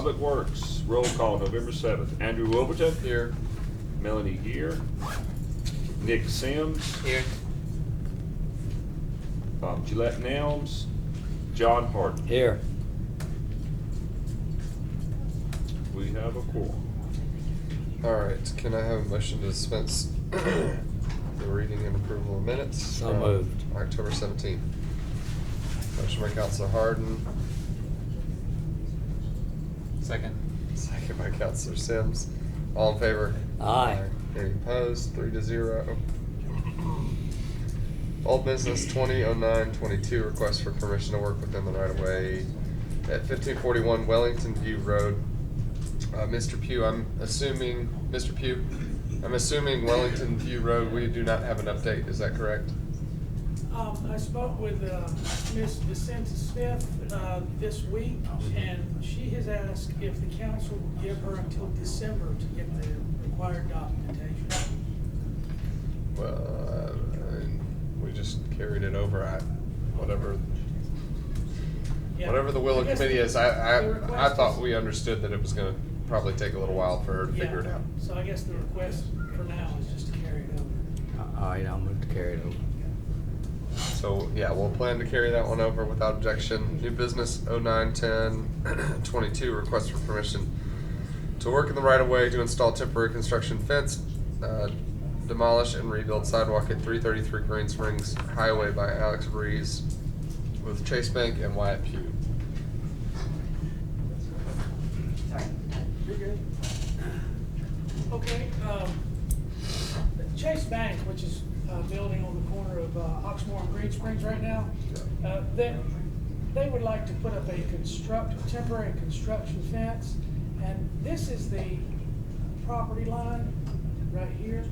Public Works, roll call November 7th. Andrew Wilberton. Here. Melanie here. Nick Sims. Here. Gillette Nelms. John Harden. Here. We have a quorum. All right, can I have a motion to dispense the reading and approval of minutes? So from moved. October 17th. Motion by Counselor Harden, Second. second by Counselor Sims. All in favor? Aye. Any opposed? 3-0. Old business 200922, request for permission to work within the right of way at 1541 Wellington View Road. Mr. Pugh, I'm assuming Wellington View Road, we do not have an update, is that correct? I spoke with Ms. Vicenta Smith this week, and she has asked if the council will give her until December to get the required documentation. Well, we just carried it over at whatever Yeah. whatever the will I of guess committee is. the I request thought is- we understood that it was gonna probably take a little while for her to figure it Yeah. out. So I guess the request for now is just to carry it over. All right, I'll move to carry it over. So, yeah, we'll plan to carry that one over without objection. New business 091022, request for permission to work in the right of way to install temporary construction fence, demolish and rebuild sidewalk at 333 Green Springs Highway by Alex Breeze with Chase Bank and Wyatt Pugh. You're good. Okay, Chase Bank, which is a building on the corner of Oxmoor and Green Springs right now, they would like to put up a temporary construction fence, and this is the property line right here,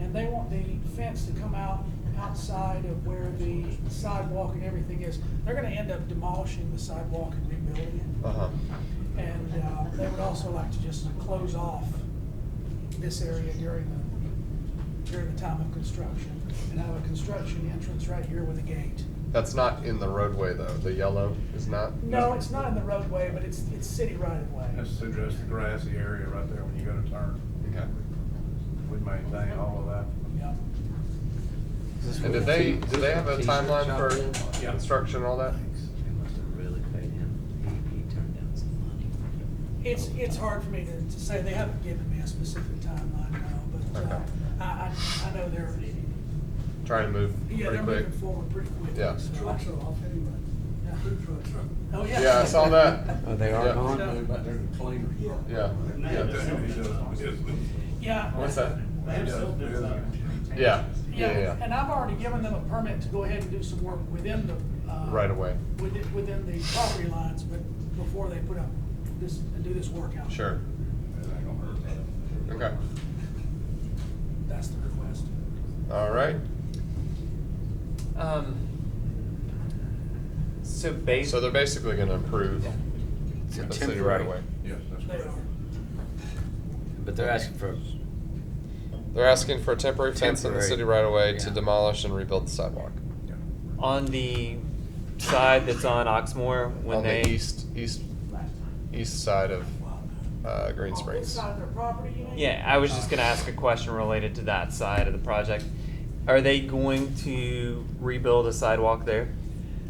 and they want the fence to come out outside of where the sidewalk and everything is. They're gonna end up demolishing the sidewalk and rebuilding it. Uh-huh. And they would also like to just close off this area during the time of construction, and have a construction entrance right here with a gate. That's not in the roadway though, the yellow is not? No, it's not in the roadway, but it's city right of way. That's to address the grassy area right there when you go to turn. Okay. We maintain all of that. Yeah. And do they have a timeline for Yeah. construction and all that? They must have really paid him. He turned down some money. It's hard for me to say. They haven't given me a specific timeline now, but Okay. I know they're Trying to move yeah, pretty they're quick. moving forward pretty quick. Yeah. So Trucks are off anyway. Yeah. Food trucks are. Oh yeah. Yeah, I saw that. Oh, they are Yeah. gone? They're back there in the cleaner. Yeah. Yeah. Yeah. What's that? They just business. Yeah. Yeah, and I've already given them a permit to go ahead and do some work within the. Right away. Within the property lines, but before they put up this, and do this work out. Sure. Okay. That's the request. All right. So based, So they're basically gonna improve It's a the city temporary. right away. Yes, that's They correct. are. But they're asking for, They're asking for a temporary fence in the Temporary. city right away to Yeah. demolish and rebuild the sidewalk. Yeah. on the side that's on Oxmoor, when On they the east side of Green This Springs. side of their property, you mean? yeah, I was just gonna ask a question related to that side of the project. Are they going to rebuild a sidewalk there?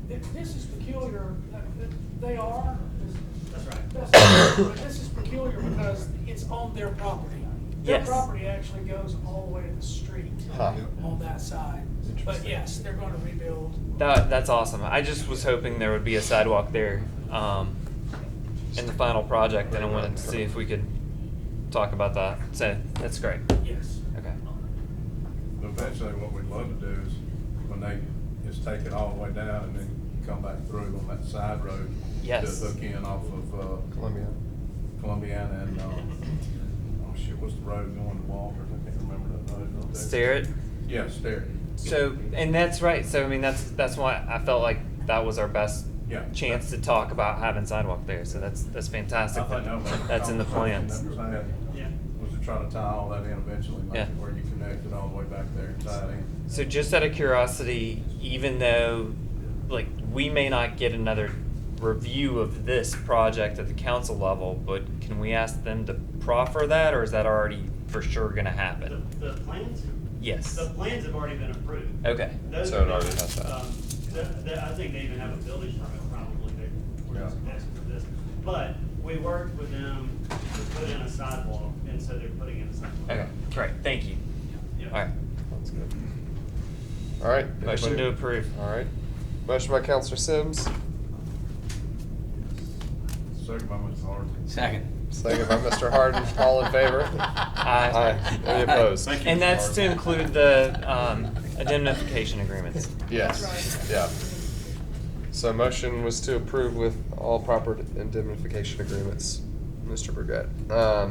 This is peculiar, they are. That's right. But this is peculiar because it's on their property. Their Yes. property actually goes all the way to the street Huh. on that side. But Interesting. yes, they're gonna rebuild. That's awesome. I just was hoping there would be a sidewalk there, in the final project, and I wanted to see if we could talk about that. So, that's great. Yes. Okay. Eventually, what we'd love to do is, when they just take it all the way down and then come back through on that side road. Yes. To hook in off of, Columbia. Columbiana and, oh shit, what's the road going to Walters? I can't remember that road. up there. Stare it. Yeah, Sterry. So, and that's right. So, I mean, that's why I felt like that was our best Yeah. chance to talk about having sidewalk there. So that's fantastic. I think that was That's in the plans. That was had, was to try to tie all that in eventually, Yeah. make it where you connect it all the way back there and tie it in. So just out of curiosity, even though, like, we may not get another review of this project at the council level, but can we ask them to proffer that, or is that already for sure gonna happen? The plans? Yes. The plans have already been approved. Okay. Those So are it already the- has that. I think they even have a building permit probably, they were just Yeah. asking for this. But we worked with them to put in a sidewalk, and so they're putting in a sidewalk. Okay, great, thank you. Yeah. Alright, That's good. All right. motion to anybody- approve. All right. Motion by Counselor Sims, Second by Mr. Harden. Second. second by Mr. Harden. All in favor? Aye. Any opposed? Thank you. And that's to include the, indemnification agreements. Yes, That's right. yeah. So motion was to approve with all proper indemnification agreements, Mr. Burgett. All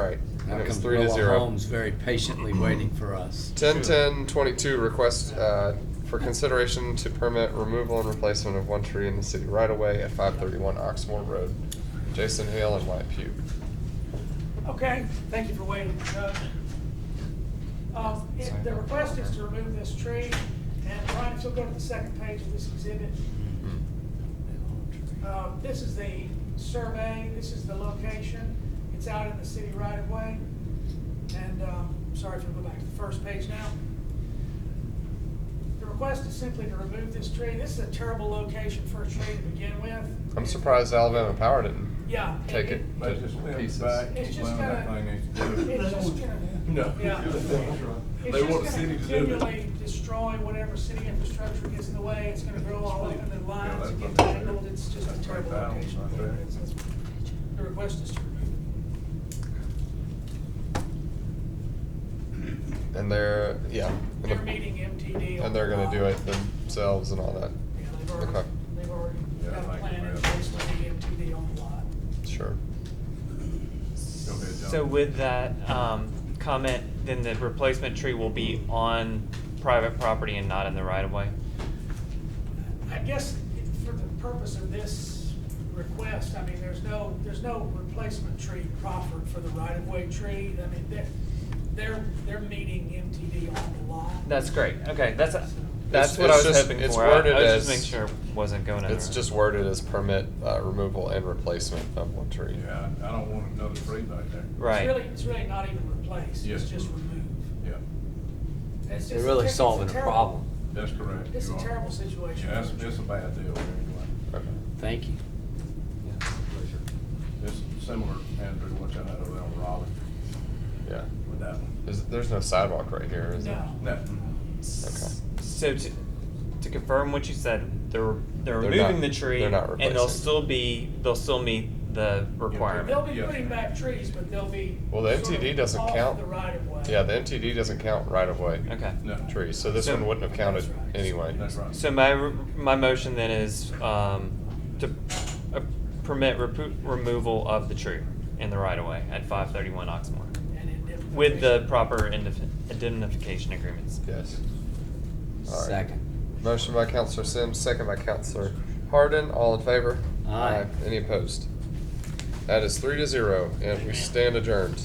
right, and How it was come 3-0. Willa Homes very patiently waiting for us? 10-10-22 request for consideration to permit removal and replacement of one tree in the city right away at 531 Oxmoor Road. Jason Hale and Wyatt Pugh. Okay, thank you for waiting, Judge. The request is to remove this tree, and Brian, if you'll go to the second page of this exhibit. This is the survey, this is the location, it's out in the city right of way. And, sorry if you'll go back to the first page now. The request is simply to remove this tree. This is a terrible location for a tree to begin with. I'm surprised Alabama Power didn't Yeah. take it They to just went pieces. back, It's just well, that gonna- thing needs to do. It's just gonna. No. Yeah. It's They want the just city gonna to do it. continually destroy whatever city infrastructure gets in the way. It's gonna grow all up in the lines and get that's what- tangled. It's just a that's terrible 20,000 location. right there. The request is to remove And they're, yeah. it. and the- They're meeting MTD on And they're gonna the do lot. it themselves and all that. Yeah, they've already, Okay. they've already Yeah, got a thank you, plan in Brad. place to meet MTD on the lot. Sure. Go ahead, John. So with that, comment, then the replacement tree will be on private property and not in the right of way? I guess for the purpose of this request, I mean, there's no replacement tree proffered for the right-of-way tree. I mean, they're meeting MTD on the lot. That's great, okay, that's It's- what I it's was just- hoping it's for. worded I was as- just making sure it wasn't going in. It's the- just worded as permit removal and replacement of one tree. Yeah, I don't want another tree back there. Right. It's really not even replaced, Yes. it's just removed. Yeah, It's They're just- really it's solving a terrible- problem. that's correct. It's You a are. terrible situation. Yeah, it's a bad deal anyway. Okay. Thank you. It's similar, Andrew, what y'all had over there on Raleigh Yeah. with that one. There's no sidewalk right here, is there? No. No. Okay. So to confirm what you said, they're They're removing not- the tree, they're not and they'll still meet the They'll requirement. be Yeah. putting back trees, but they'll be. Well, the sort MTD of doesn't off count. the right of way. Yeah, the MTD doesn't count right of way Okay. No. trees, so this So- one wouldn't have counted That's right. anyway. That's right. So my motion then is to permit removal of the tree in the right of way at 531 Oxmoor And indemnification. with the proper indemnification agreements. Yes. All right. Second. Motion by Counselor Sims, second by Counselor Harden. All in favor? Aye. Any opposed? That is 3-0, and we stand adjourned.